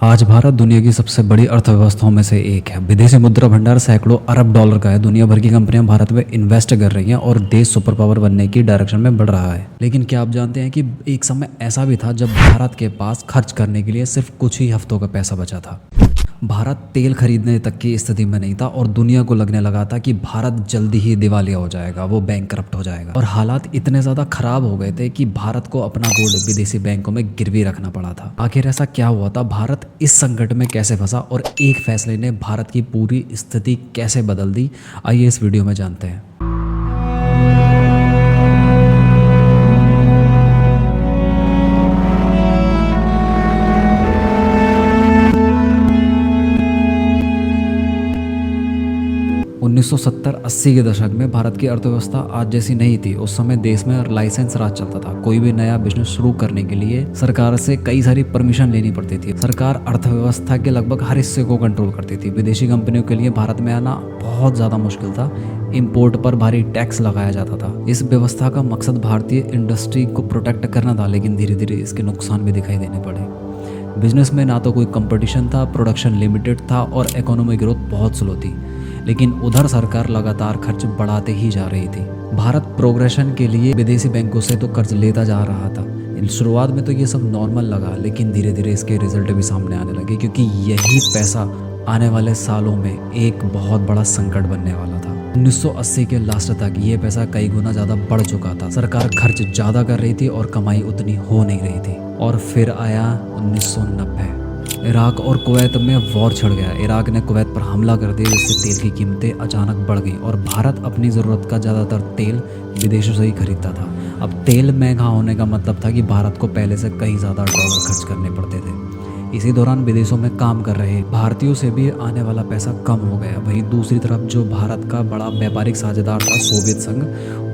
आज भारत दुनिया की सबसे बड़ी अर्थव्यवस्थाओं में से एक है। विदेशी मुद्रा भंडार सैकड़ों अरब डॉलर का है। दुनिया भर की कंपनियां भारत में इन्वेस्ट कर रही हैं और देश सुपर पावर बनने की डायरेक्शन में बढ़ रहा है। लेकिन क्या आप जानते हैं कि एक समय ऐसा भी था जब भारत के पास खर्च करने के लिए सिर्फ कुछ ही हफ्तों का पैसा बचा था। भारत तेल खरीदने तक की स्थिति में नहीं था और दुनिया को लगने लगा था कि भारत जल्दी ही दिवालिया हो जाएगा, वो बैंकरप्ट हो जाएगा। और हालात इतने ज़्यादा खराब हो गए थे कि भारत को अपना गोल्ड विदेशी बैंकों में गिरवी रखना पड़ा था। आखिर ऐसा क्या हुआ था, भारत इस संकट में कैसे फंसा और एक फैसले ने भारत की पूरी स्थिति कैसे बदल दी, आइए इस वीडियो में जानते हैं। 1970-80 के दशक में भारत की अर्थव्यवस्था आज जैसी नहीं थी। उस समय देश में लाइसेंस राज चलता था। कोई भी नया बिजनेस शुरू करने के लिए सरकार से कई सारी परमिशन लेनी पड़ती थी। सरकार अर्थव्यवस्था के लगभग हर हिस्से को कंट्रोल करती थी। विदेशी कंपनियों के लिए भारत में आना बहुत ज़्यादा मुश्किल था। इम्पोर्ट पर भारी टैक्स लगाया जाता था। इस व्यवस्था का मकसद भारतीय इंडस्ट्री को प्रोटेक्ट करना था, लेकिन धीरे धीरे इसके नुकसान भी दिखाई देने पड़े। बिजनेस में ना तो कोई कंपटीशन था, प्रोडक्शन लिमिटेड था और इकोनॉमिक ग्रोथ बहुत स्लो थी। लेकिन उधर सरकार लगातार खर्च बढ़ाते ही जा रही थी। भारत प्रोग्रेशन के लिए विदेशी बैंकों से तो कर्ज लेता जा रहा था। शुरुआत में तो ये सब नॉर्मल लगा, लेकिन धीरे धीरे इसके रिजल्ट भी सामने आने लगे, क्योंकि यही पैसा आने वाले सालों में एक बहुत बड़ा संकट बनने वाला था। 1980 के लास्ट तक ये पैसा कई गुना ज़्यादा बढ़ चुका था। सरकार खर्च ज़्यादा कर रही थी और कमाई उतनी हो नहीं रही थी। और फिर आया 1990। इराक और कुवैत में वॉर छिड़ गया। इराक ने कुवैत पर हमला कर दिया, जिससे तेल की कीमतें अचानक बढ़ गई और भारत अपनी ज़रूरत का ज़्यादातर तेल विदेशों से ही खरीदता था। अब तेल महंगा होने का मतलब था कि भारत को पहले से कई ज़्यादा डॉलर खर्च करने पड़ते थे। इसी दौरान विदेशों में काम कर रहे भारतीयों से भी आने वाला पैसा कम हो गया। वहीं दूसरी तरफ जो भारत का बड़ा व्यापारिक साझेदार था सोवियत संघ,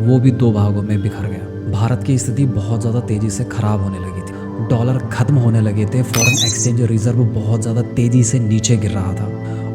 वो भी दो भागों में बिखर गया। भारत की स्थिति बहुत ज़्यादा तेज़ी से खराब होने लगी थी। डॉलर खत्म होने लगे थे। फॉरेन एक्सचेंज रिजर्व बहुत ज़्यादा तेज़ी से नीचे गिर रहा था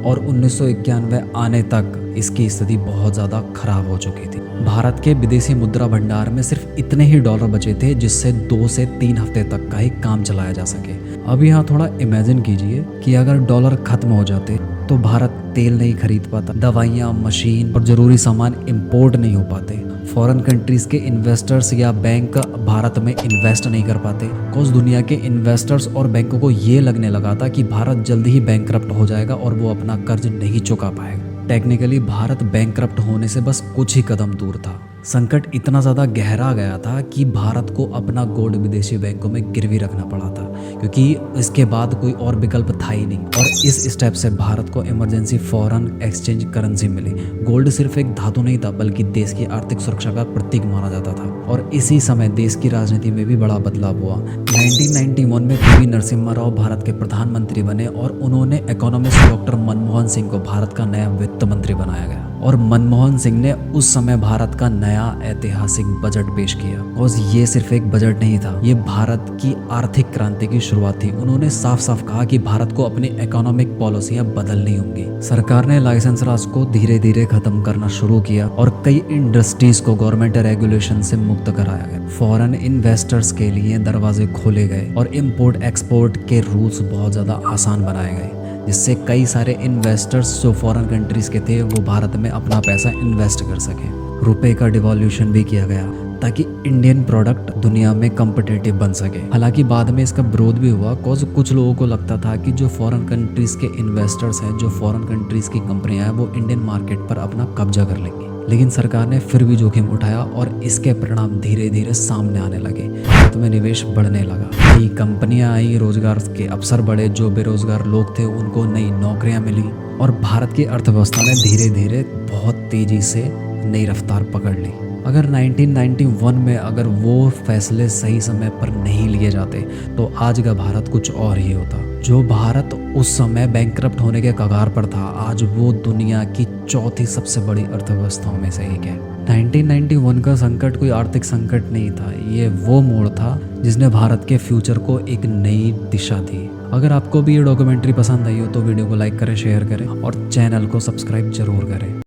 और 1991 आने तक इसकी स्थिति बहुत ज़्यादा खराब हो चुकी थी। भारत के विदेशी मुद्रा भंडार में सिर्फ इतने ही डॉलर बचे थे जिससे 2 से 3 हफ्ते तक का ही काम चलाया जा सके। अब यहाँ थोड़ा इमेजिन कीजिए कि अगर डॉलर खत्म हो जाते तो भारत तेल नहीं खरीद पाता, दवाइयाँ, मशीन और ज़रूरी सामान इंपोर्ट नहीं हो पाते। फॉरेन कंट्रीज़ के इन्वेस्टर्स या बैंक भारत में इन्वेस्ट नहीं कर पाते। कुछ दुनिया के इन्वेस्टर्स और बैंकों को ये लगने लगा था कि भारत जल्दी ही बैंकरप्ट हो जाएगा और वो अपना कर्ज नहीं चुका पाएगा। टेक्निकली भारत बैंकरप्ट होने से बस कुछ ही कदम दूर था। संकट इतना ज़्यादा गहरा गया था कि भारत को अपना गोल्ड विदेशी बैंकों में गिरवी रखना पड़ा था, क्योंकि इसके बाद कोई और विकल्प था ही नहीं। और इस स्टेप से भारत को इमरजेंसी फॉरेन एक्सचेंज करेंसी मिली। गोल्ड सिर्फ एक धातु नहीं था, बल्कि देश की आर्थिक सुरक्षा का प्रतीक माना जाता था। और इसी समय देश की राजनीति में भी बड़ा बदलाव हुआ। 1991 में पी.वी. नरसिम्हा राव भारत के प्रधानमंत्री बने और उन्होंने इकोनॉमिस्ट डॉक्टर मनमोहन सिंह को भारत का नया वित्त मंत्री बनाया गया। और मनमोहन सिंह ने उस समय भारत का नया ऐतिहासिक बजट पेश किया। और ये सिर्फ एक बजट नहीं था, ये भारत की आर्थिक क्रांति की शुरुआत थी। उन्होंने साफ साफ कहा कि भारत को अपनी इकोनॉमिक पॉलिसियां बदलनी होंगी। सरकार ने लाइसेंस राज को धीरे धीरे खत्म करना शुरू किया और कई इंडस्ट्रीज को गवर्नमेंट रेगुलेशन से मुक्त कराया गया। फॉरेन इन्वेस्टर्स के लिए दरवाजे खोले गए और इम्पोर्ट एक्सपोर्ट के रूल्स बहुत ज़्यादा आसान बनाए गए, जिससे कई सारे इन्वेस्टर्स जो फॉरेन कंट्रीज़ के थे वो भारत में अपना पैसा इन्वेस्ट कर सकें। रुपए का डिवॉल्यूशन भी किया गया ताकि इंडियन प्रोडक्ट दुनिया में कम्पिटिटिव बन सके। हालांकि बाद में इसका विरोध भी हुआ, कॉज कुछ लोगों को लगता था कि जो फॉरेन कंट्रीज़ के इन्वेस्टर्स हैं, जो फॉरेन कंट्रीज़ की कंपनियां हैं, वो इंडियन मार्केट पर अपना कब्जा कर लेंगी। लेकिन सरकार ने फिर भी जोखिम उठाया और इसके परिणाम धीरे धीरे सामने आने लगे। भारत में निवेश बढ़ने लगा, नई कंपनियां आई, रोजगार के अवसर बढ़े, जो बेरोजगार लोग थे उनको नई नौकरियां मिली और भारत की अर्थव्यवस्था ने धीरे धीरे बहुत तेजी से नई रफ्तार पकड़ ली। अगर 1991 में अगर वो फैसले सही समय पर नहीं लिए जाते तो आज का भारत कुछ और ही होता। जो भारत उस समय बैंकरप्ट होने के कगार पर था, आज वो दुनिया की चौथी सबसे बड़ी अर्थव्यवस्थाओं में से एक है। 1991 का संकट कोई आर्थिक संकट नहीं था, ये वो मोड़ था जिसने भारत के फ्यूचर को एक नई दिशा दी। अगर आपको भी ये डॉक्यूमेंट्री पसंद आई हो तो वीडियो को लाइक करें, शेयर करें और चैनल को सब्सक्राइब जरूर करें।